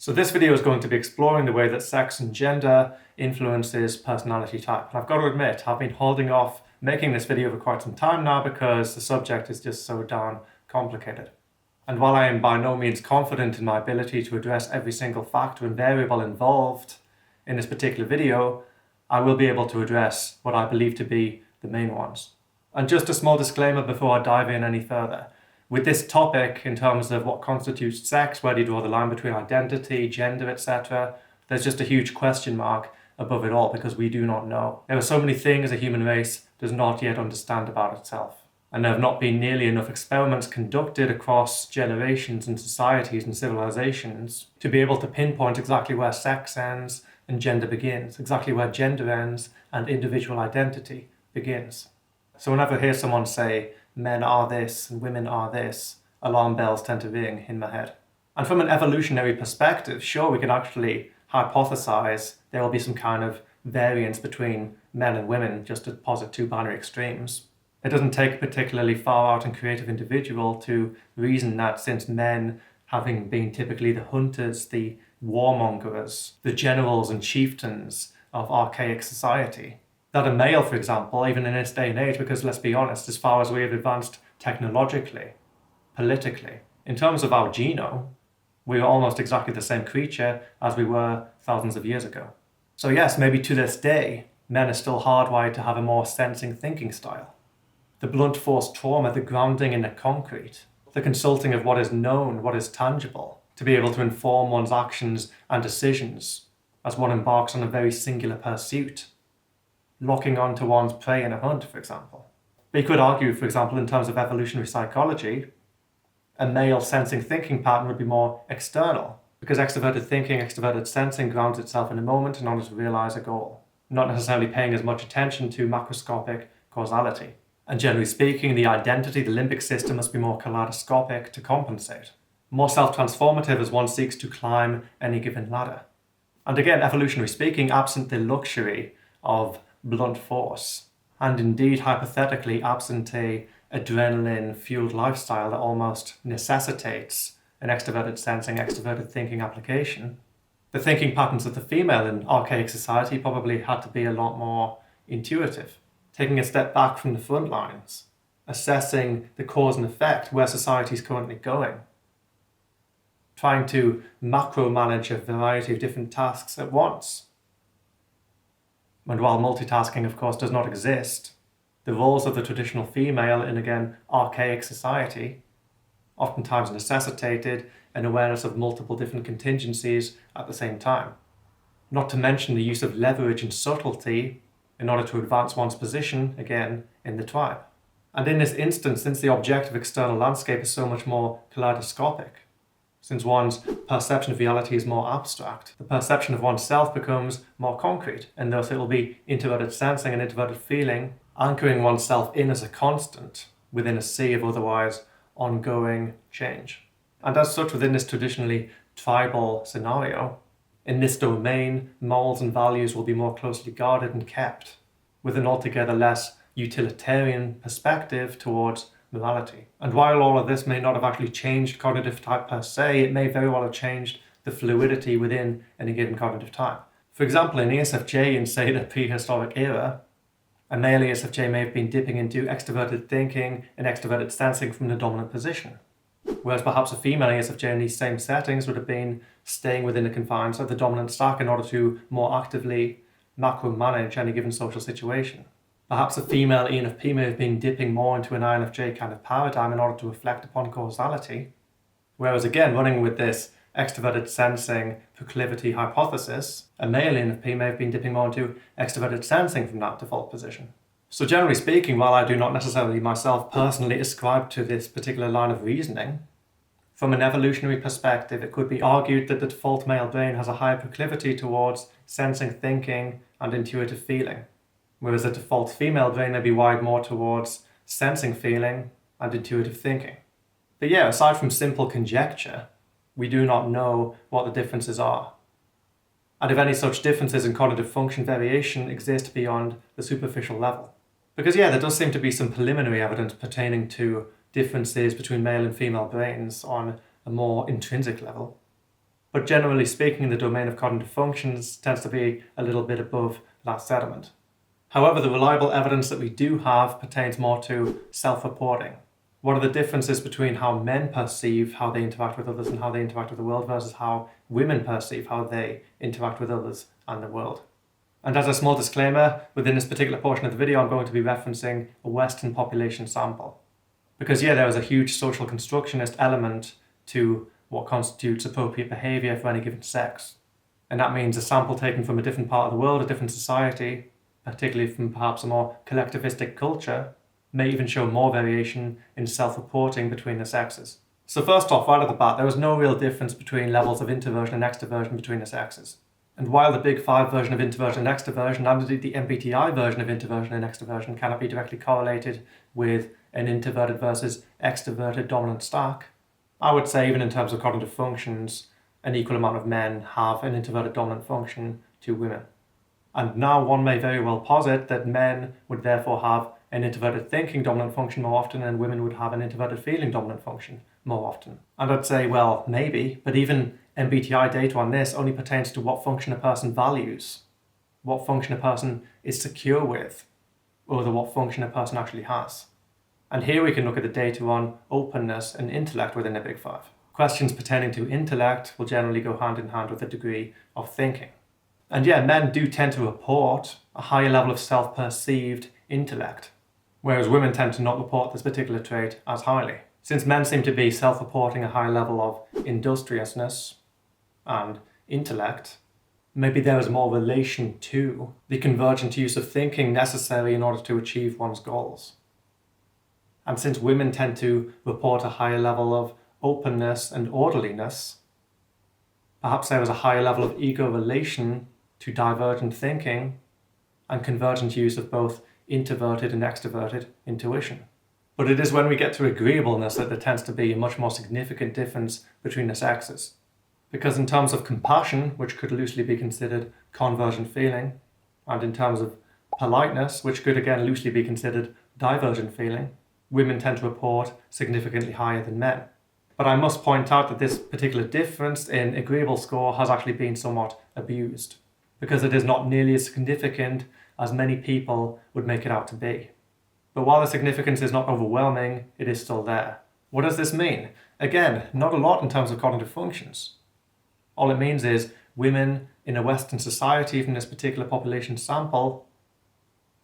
So this video is going to be exploring the way that sex and gender influences personality type. And I've got to admit, I've been holding off making this video for quite some time now because the subject is just so darn complicated. And while I am by no means confident in my ability to address every single factor and variable involved in this particular video, I will be able to address what I believe to be the main ones. And just a small disclaimer before I dive in any further. With this topic, in terms of what constitutes sex, where do you draw the line between identity, gender, etc., there's just a huge question mark above it all because we do not know. There are so many things a human race does not yet understand about itself. And there have not been nearly enough experiments conducted across generations and societies and civilizations to be able to pinpoint exactly where sex ends and gender begins, exactly where gender ends and individual identity begins. So whenever I hear someone say, men are this and women are this, alarm bells tend to ring in my head. And from an evolutionary perspective, sure, we can actually hypothesize there will be some kind of variance between men and women, just to posit two binary extremes. It doesn't take a particularly far out and creative individual to reason that since men, having been typically the hunters, the warmongers, the generals and chieftains of archaic society, that a male, for example, even in this day and age, because let's be honest, as far as we have advanced technologically, politically, in terms of our genome, we are almost exactly the same creature as we were thousands of years ago. So yes, maybe to this day, men are still hardwired to have a more sensing thinking style. The blunt force trauma, the grounding in the concrete, the consulting of what is known, what is tangible, to be able to inform one's actions and decisions as one embarks on a very singular pursuit, locking on to one's prey in a hunt, for example. But you could argue, for example, in terms of evolutionary psychology, a male sensing thinking pattern would be more external, because extroverted thinking, extroverted sensing grounds itself in a moment in order to realize a goal, not necessarily paying as much attention to macroscopic causality. And generally speaking, the identity, the limbic system must be more kaleidoscopic to compensate, more self-transformative as one seeks to climb any given ladder. And again, evolutionary speaking, absent the luxury of blunt force, and indeed hypothetically absent a adrenaline-fueled lifestyle that almost necessitates an extroverted sensing, extroverted thinking application, the thinking patterns of the female in archaic society probably had to be a lot more intuitive, taking a step back from the front lines, assessing the cause and effect, where society is currently going, trying to macro-manage a variety of different tasks at once. And while multitasking, of course, does not exist, the roles of the traditional female in, again, archaic society oftentimes necessitated an awareness of multiple different contingencies at the same time. Not to mention the use of leverage and subtlety in order to advance one's position, again, in the tribe. And in this instance, since the objective external landscape is so much more kaleidoscopic, since one's perception of reality is more abstract, the perception of oneself becomes more concrete, and thus it will be introverted sensing and introverted feeling, anchoring oneself in as a constant within a sea of otherwise ongoing change. And as such, within this traditionally tribal scenario, in this domain, morals and values will be more closely guarded and kept, with an altogether less utilitarian perspective towards morality. And while all of this may not have actually changed cognitive type per se, it may very well have changed the fluidity within any given cognitive type. For example, in ESFJ in, say, the prehistoric era, a male ESFJ may have been dipping into extroverted thinking and extroverted sensing from the dominant position, whereas perhaps a female ESFJ in these same settings would have been staying within the confines of the dominant stack in order to more actively macro-manage any given social situation. Perhaps a female ENFP may have been dipping more into an INFJ kind of paradigm in order to reflect upon causality, whereas again, running with this extroverted sensing proclivity hypothesis, a male ENFP may have been dipping more into extroverted sensing from that default position. So generally speaking, while I do not necessarily myself personally ascribe to this particular line of reasoning, from an evolutionary perspective, it could be argued that the default male brain has a higher proclivity towards sensing, thinking, and intuitive feeling, whereas the default female brain may be wired more towards sensing, feeling, and intuitive thinking. But yeah, aside from simple conjecture, we do not know what the differences are, and if any such differences in cognitive function variation exist beyond the superficial level. Because yeah, there does seem to be some preliminary evidence pertaining to differences between male and female brains on a more intrinsic level. But generally speaking, the domain of cognitive functions tends to be a little bit above that sediment. However, the reliable evidence that we do have pertains more to self-reporting. What are the differences between how men perceive how they interact with others and how they interact with the world versus how women perceive how they interact with others and the world? And as a small disclaimer, within this particular portion of the video, I'm going to be referencing a Western population sample. Because there is a huge social constructionist element to what constitutes appropriate behaviour for any given sex. And that means a sample taken from a different part of the world, a different society, particularly from perhaps a more collectivistic culture, may even show more variation in self-reporting between the sexes. So first off, right at the bat, there was no real difference between levels of introversion and extroversion between the sexes. And while the Big Five version of introversion and extroversion, and indeed the MBTI version of introversion and extroversion, cannot be directly correlated with an introverted versus extroverted dominant stack, I would say even in terms of cognitive functions, an equal amount of men have an introverted dominant function to women. And now one may very well posit that men would therefore have an introverted thinking dominant function more often and women would have an introverted feeling dominant function more often. And I'd say, well, maybe, but even MBTI data on this only pertains to what function a person values, what function a person is secure with, over what function a person actually has. And here we can look at the data on openness and intellect within the Big Five. Questions pertaining to intellect will generally go hand in hand with a degree of thinking. And men do tend to report a higher level of self-perceived intellect, whereas women tend to not report this particular trait as highly. Since men seem to be self-reporting a high level of industriousness and intellect, maybe there is more relation to the convergent use of thinking necessary in order to achieve one's goals. And since women tend to report a higher level of openness and orderliness, perhaps there is a higher level of ego relation to divergent thinking and convergent use of both introverted and extroverted intuition. But it is when we get to agreeableness that there tends to be a much more significant difference between the sexes. Because in terms of compassion, which could loosely be considered convergent feeling, and in terms of politeness, which could again loosely be considered divergent feeling, women tend to report significantly higher than men. But I must point out that this particular difference in agreeable score has actually been somewhat abused, because it is not nearly as significant as many people would make it out to be. But while the significance is not overwhelming, it is still there. What does this mean? Again, not a lot in terms of cognitive functions. All it means is women in a Western society from this particular population sample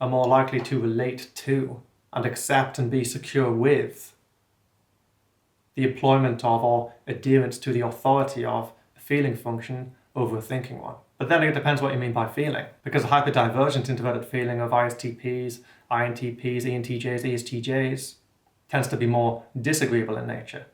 are more likely to relate to and accept and be secure with the employment of or adherence to the authority of a feeling function over a thinking one. But then it depends what you mean by feeling, because a hyperdivergent introverted feeling of ISTPs, INTPs, ENTJs, ESTJs tends to be more disagreeable in nature.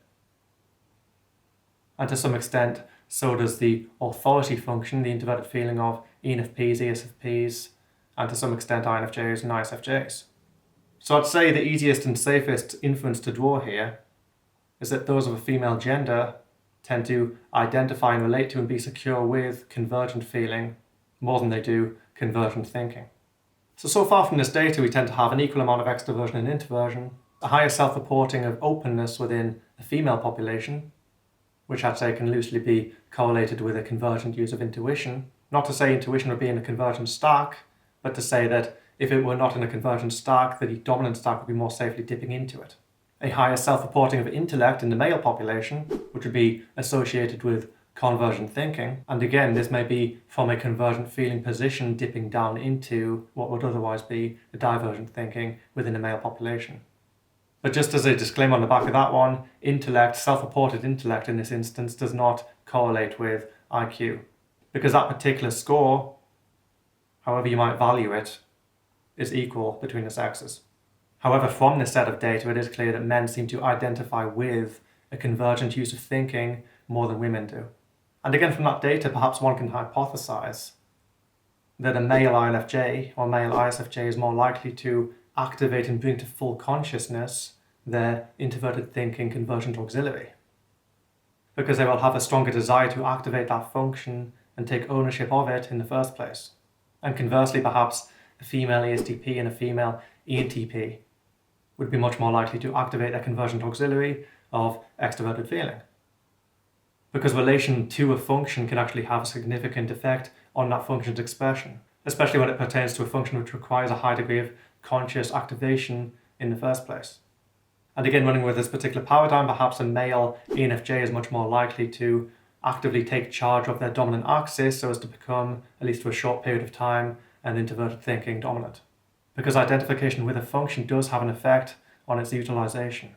And to some extent, so does the authority function, the introverted feeling of ENFPs, ESFPs, and to some extent INFJs and ISFJs. So I'd say the easiest and safest inference to draw here is that those of a female gender tend to identify and relate to and be secure with convergent feeling more than they do convergent thinking. So far from this data, we tend to have an equal amount of extroversion and introversion, a higher self-reporting of openness within the female population, which I'd say can loosely be correlated with a convergent use of intuition. Not to say intuition would be in a convergent stack, but to say that if it were not in a convergent stack, the dominant stack would be more safely dipping into it. A higher self-reporting of intellect in the male population, which would be associated with convergent thinking. And again, this may be from a convergent feeling position dipping down into what would otherwise be a divergent thinking within the male population. But just as a disclaimer on the back of that one, intellect, self-reported intellect in this instance does not correlate with IQ, because that particular score, however you might value it, is equal between the sexes. However, from this set of data, it is clear that men seem to identify with a convergent use of thinking more than women do. And again, from that data, perhaps one can hypothesize that a male INFJ or male ISFJ is more likely to activate and bring to full consciousness their introverted thinking convergent auxiliary, because they will have a stronger desire to activate that function and take ownership of it in the first place. And conversely, perhaps a female ESTP and a female ENTP would be much more likely to activate their convergent auxiliary of extroverted feeling. because relation to a function can actually have a significant effect on that function's expression, especially when it pertains to a function which requires a high degree of conscious activation in the first place. And again, running with this particular paradigm, perhaps a male ENFJ is much more likely to actively take charge of their dominant axis so as to become, at least for a short period of time, an introverted thinking dominant. Because identification with a function does have an effect on its utilization.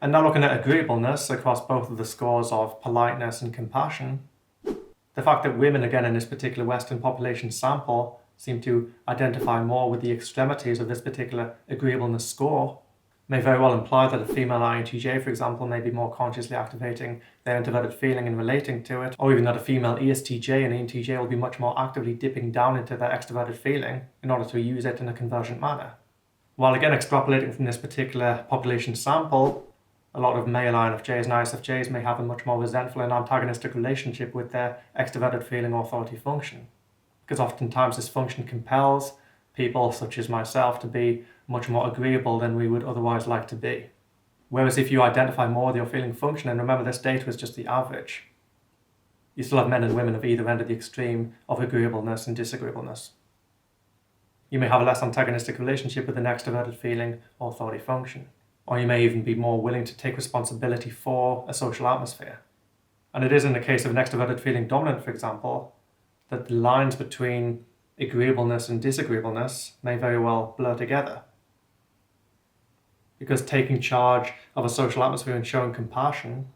And now looking at agreeableness across both of the scores of politeness and compassion, the fact that women, again in this particular Western population sample, seem to identify more with the extremities of this particular agreeableness score may very well imply that a female INTJ, for example, may be more consciously activating their introverted feeling and relating to it, or even that a female ESTJ and ENTJ will be much more actively dipping down into their extroverted feeling in order to use it in a convergent manner. While again extrapolating from this particular population sample, a lot of male INFJs and ISFJs may have a much more resentful and antagonistic relationship with their extroverted feeling or authority function, because oftentimes this function compels people such as myself to be much more agreeable than we would otherwise like to be. Whereas if you identify more with your feeling function, and remember this data is just the average, you still have men and women of either end of the extreme of agreeableness and disagreeableness. You may have a less antagonistic relationship with an extroverted feeling or authority function, or you may even be more willing to take responsibility for a social atmosphere. And it is in the case of an extroverted feeling dominant, for example, that the lines between agreeableness and disagreeableness may very well blur together. Because taking charge of a social atmosphere and showing compassion,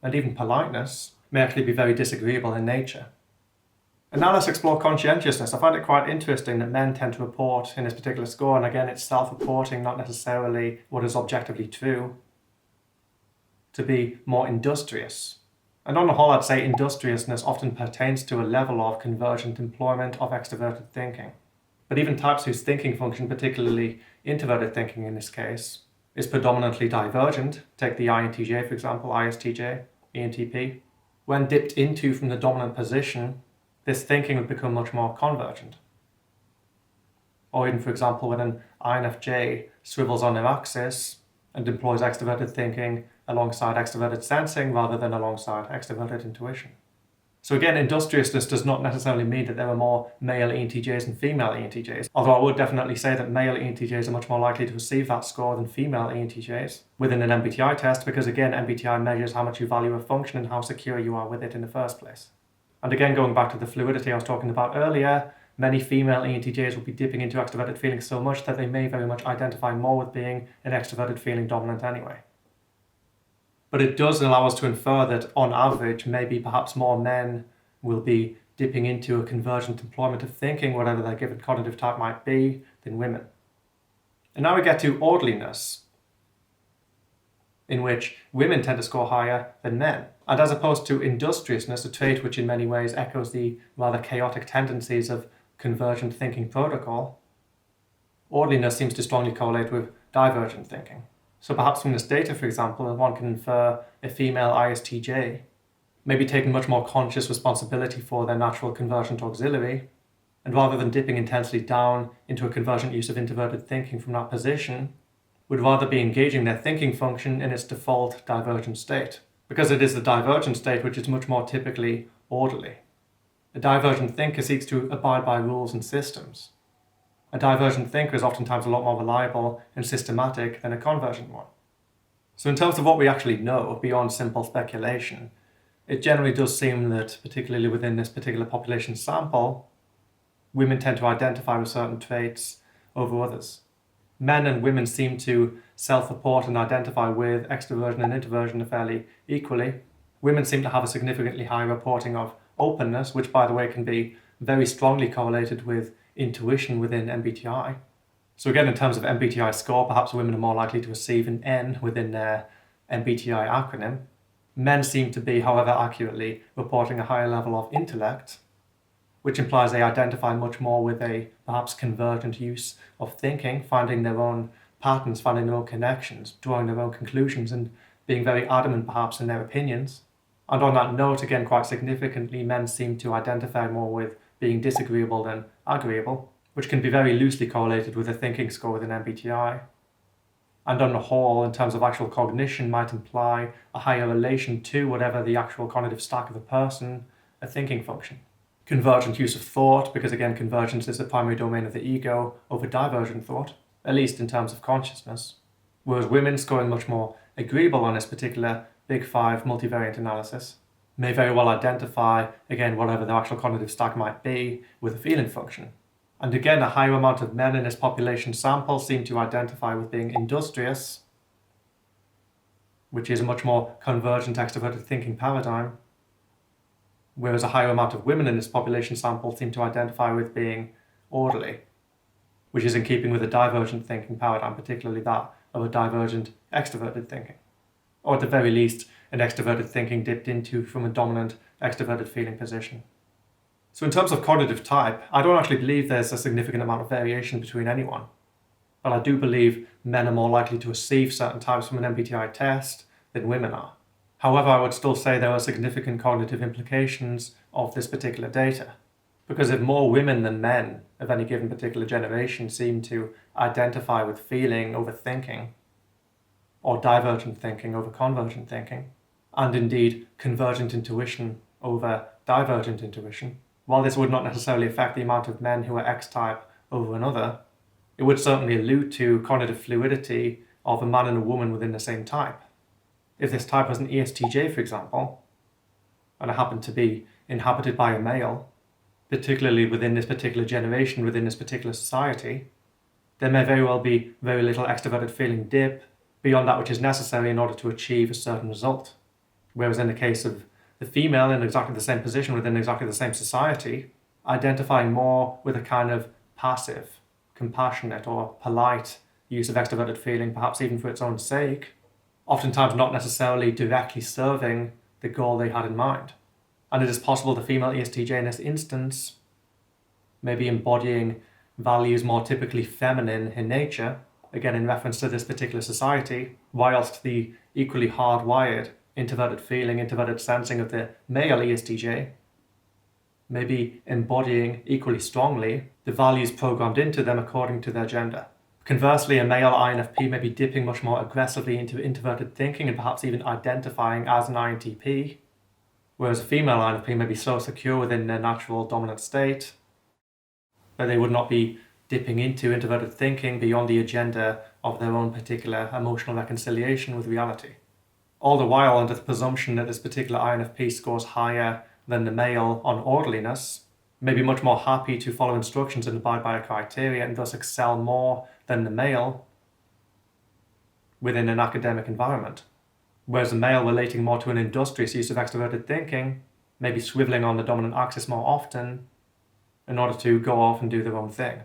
and even politeness, may actually be very disagreeable in nature. And now let's explore conscientiousness. I find it quite interesting that men tend to report in this particular score, and again it's self-reporting, not necessarily what is objectively true, to be more industrious. And on the whole, I'd say industriousness often pertains to a level of convergent employment of extroverted thinking. But even types whose thinking function, particularly introverted thinking in this case, is predominantly divergent, take the INTJ for example, ISTJ, ENTP, when dipped into from the dominant position, this thinking would become much more convergent. Or even for example, when an INFJ swivels on their axis and employs extroverted thinking alongside extroverted sensing rather than alongside extroverted intuition. So again, industriousness does not necessarily mean that there are more male ENTJs and female ENTJs, although I would definitely say that male ENTJs are much more likely to receive that score than female ENTJs within an MBTI test, because again, MBTI measures how much you value a function and how secure you are with it in the first place. And again, going back to the fluidity I was talking about earlier, many female ENTJs will be dipping into extroverted feelings so much that they may very much identify more with being an extroverted feeling dominant anyway. But it does allow us to infer that on average, maybe perhaps more men will be dipping into a convergent employment of thinking, whatever their given cognitive type might be, than women. And now we get to orderliness, in which women tend to score higher than men. And as opposed to industriousness, a trait which in many ways echoes the rather chaotic tendencies of convergent thinking protocol, orderliness seems to strongly correlate with divergent thinking. So perhaps from this data, for example, one can infer a female ISTJ may be taking much more conscious responsibility for their natural convergent auxiliary, and rather than dipping intensely down into a convergent use of introverted thinking from that position, would rather be engaging their thinking function in its default divergent state, because it is the divergent state which is much more typically orderly. A divergent thinker seeks to abide by rules and systems. A divergent thinker is oftentimes a lot more reliable and systematic than a convergent one. So in terms of what we actually know, beyond simple speculation, it generally does seem that, particularly within this particular population sample, women tend to identify with certain traits over others. Men and women seem to self-report and identify with extroversion and introversion fairly equally. Women seem to have a significantly higher reporting of openness, which by the way can be very strongly correlated with intuition within MBTI. So again, in terms of MBTI score, perhaps women are more likely to receive an N within their MBTI acronym. Men seem to be, however accurately, reporting a higher level of intellect, which implies they identify much more with a perhaps convergent use of thinking, finding their own patterns, finding their own connections, drawing their own conclusions, and being very adamant perhaps in their opinions. And on that note, again, quite significantly, men seem to identify more with being disagreeable than agreeable, which can be very loosely correlated with a thinking score within MBTI. and on the whole, in terms of actual cognition, might imply a higher relation to whatever the actual cognitive stack of a person, a thinking function. Convergent use of thought, because again, convergence is the primary domain of the ego over divergent thought, at least in terms of consciousness. Whereas women scoring much more agreeable on this particular Big Five multivariate analysis may very well identify, again, whatever their actual cognitive stack might be, with a feeling function. And again, a higher amount of men in this population sample seem to identify with being industrious, which is a much more convergent extroverted thinking paradigm, whereas a higher amount of women in this population sample seem to identify with being orderly, which is in keeping with a divergent thinking paradigm, particularly that of a divergent extroverted thinking. Or at the very least, an extroverted thinking dipped into from a dominant extroverted feeling position. So in terms of cognitive type, I don't actually believe there's a significant amount of variation between anyone. But I do believe men are more likely to receive certain types from an MBTI test than women are. However, I would still say there are significant cognitive implications of this particular data. Because if more women than men of any given particular generation seem to identify with feeling over thinking, or divergent thinking over convergent thinking, and indeed convergent intuition over divergent intuition, while this would not necessarily affect the amount of men who are X-type over another, it would certainly allude to cognitive fluidity of a man and a woman within the same type. If this type was an ESTJ, for example, and it happened to be inhabited by a male, particularly within this particular generation, within this particular society, there may very well be very little extroverted feeling dip beyond that which is necessary in order to achieve a certain result. Whereas in the case of the female in exactly the same position within exactly the same society, identifying more with a kind of passive, compassionate or polite use of extroverted feeling, perhaps even for its own sake, oftentimes not necessarily directly serving the goal they had in mind. And it is possible the female ESTJ in this instance may be embodying values more typically feminine in nature, again in reference to this particular society, whilst the equally hardwired introverted feeling, introverted sensing of the male ESTJ may be embodying equally strongly the values programmed into them according to their gender. Conversely, a male INFP may be dipping much more aggressively into introverted thinking and perhaps even identifying as an INTP, whereas a female INFP may be so secure within their natural dominant state that they would not be dipping into introverted thinking beyond the agenda of their own particular emotional reconciliation with reality. All the while under the presumption that this particular INFP scores higher than the male on orderliness, may be much more happy to follow instructions and abide by a criteria and thus excel more than the male within an academic environment. Whereas a male relating more to an industrious use of extroverted thinking may be swiveling on the dominant axis more often in order to go off and do their own thing.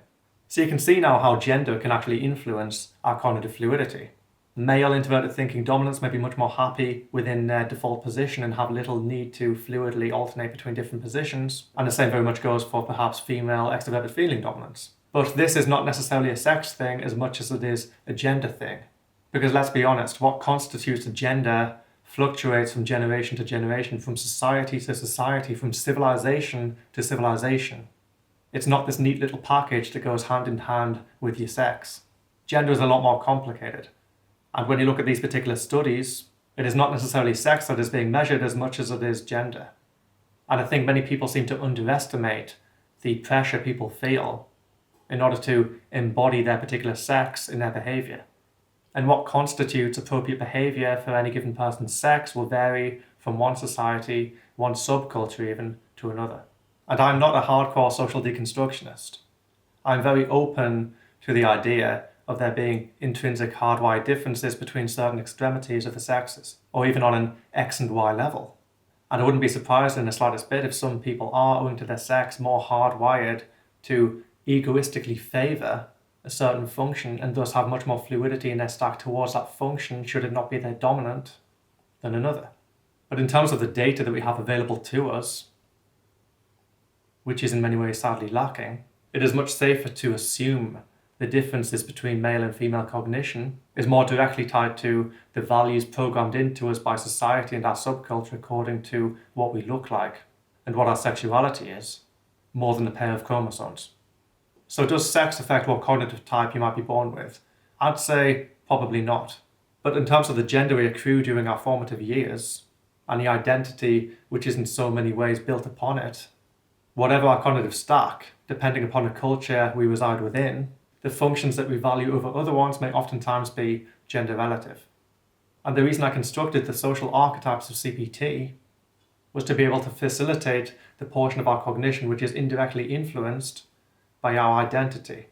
So you can see now how gender can actually influence our cognitive fluidity. Male introverted thinking dominants may be much more happy within their default position and have little need to fluidly alternate between different positions, and the same very much goes for perhaps female extroverted feeling dominants. But this is not necessarily a sex thing as much as it is a gender thing. Because let's be honest, what constitutes a gender fluctuates from generation to generation, from society to society, from civilization to civilization. It's not this neat little package that goes hand in hand with your sex. Gender is a lot more complicated. And when you look at these particular studies, it is not necessarily sex that is being measured as much as it is gender. And I think many people seem to underestimate the pressure people feel in order to embody their particular sex in their behavior. And what constitutes appropriate behavior for any given person's sex will vary from one society, one subculture even, to another. And I'm not a hardcore social deconstructionist. I'm very open to the idea of there being intrinsic hardwired differences between certain extremities of the sexes, or even on an X and Y level. And I wouldn't be surprised in the slightest bit if some people are, owing to their sex, more hardwired to egoistically favour a certain function and thus have much more fluidity in their stack towards that function should it not be their dominant than another. But in terms of the data that we have available to us, which is in many ways sadly lacking, it is much safer to assume the differences between male and female cognition is more directly tied to the values programmed into us by society and our subculture according to what we look like and what our sexuality is, more than a pair of chromosomes. So does sex affect what cognitive type you might be born with? I'd say Probably not. But in terms of the gender we accrue during our formative years, and the identity which is in so many ways built upon it, whatever our cognitive stack, depending upon the culture we reside within, the functions that we value over other ones may oftentimes be gender relative. And the reason I constructed the social archetypes of CPT was to be able to facilitate the portion of our cognition which is indirectly influenced by our identity.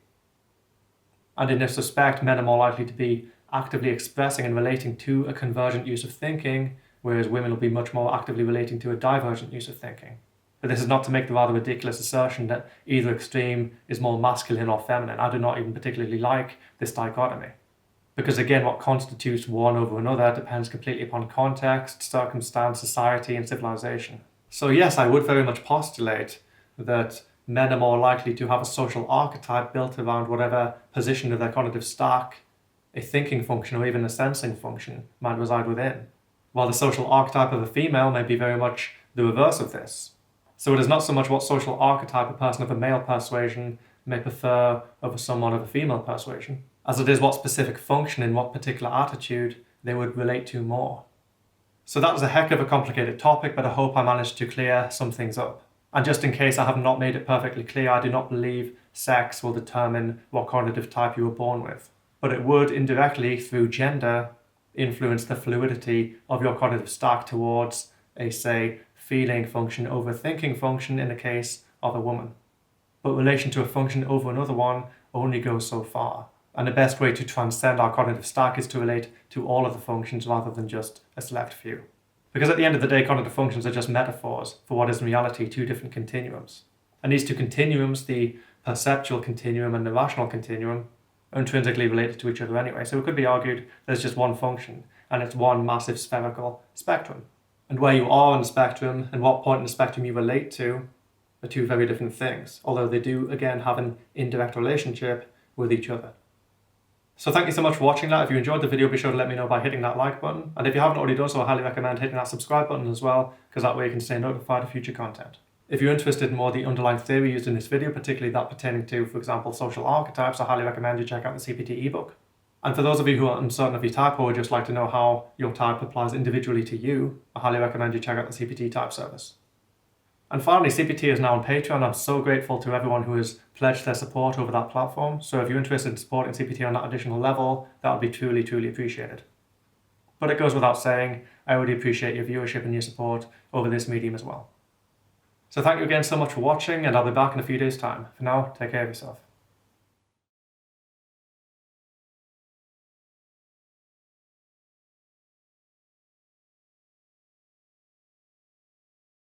And in this respect, men are more likely to be actively expressing and relating to a convergent use of thinking, whereas women will be much more actively relating to a divergent use of thinking. But this is not to make the rather ridiculous assertion that either extreme is more masculine or feminine. I do not even particularly like this dichotomy. Because again, what constitutes one over another depends completely upon context, circumstance, society, and civilization. So yes, I would very much postulate that men are more likely to have a social archetype built around whatever position of their cognitive stack a thinking function or even a sensing function might reside within, while the social archetype of a female may be very much the reverse of this. So it is not so much what social archetype a person of a male persuasion may prefer over someone of a female persuasion, as it is what specific function in what particular attitude they would relate to more. So that was a heck of a complicated topic, but I hope I managed to clear some things up. And just in case I have not made it perfectly clear, I do not believe sex will determine what cognitive type you were born with. But it would indirectly, through gender, influence the fluidity of your cognitive stack towards a, say, feeling function over thinking function in the case of a woman. But relation to a function over another one only goes so far. And the best way to transcend our cognitive stack is to relate to all of the functions rather than just a select few. Because at the end of the day, cognitive functions are just metaphors for what is in reality two different continuums. And these two continuums, the perceptual continuum and the rational continuum, are intrinsically related to each other anyway. So it could be argued there's just one function, and it's one massive spherical spectrum. And where you are on the spectrum and what point in the spectrum you relate to are two very different things, although they do, again, have an indirect relationship with each other. So thank you so much for watching that. If you enjoyed the video, be sure to let me know by hitting that like button. And if you haven't already done so, I highly recommend hitting that subscribe button as well, because that way you can stay notified of future content. If you're interested in more of the underlying theory used in this video, particularly that pertaining to, for example, social archetypes, I highly recommend you check out the CPT ebook. And for those of you who are uncertain of your type or would just like to know how your type applies individually to you, I highly recommend you check out the CPT type service. And finally, CPT is now on Patreon. I'm so grateful to everyone who has pledged their support over that platform. So if you're interested in supporting CPT on that additional level, that would be truly, truly appreciated. But it goes without saying, I really appreciate your viewership and your support over this medium as well. So thank you again so much for watching, and I'll be back in a few days' time. For now, take care of yourself.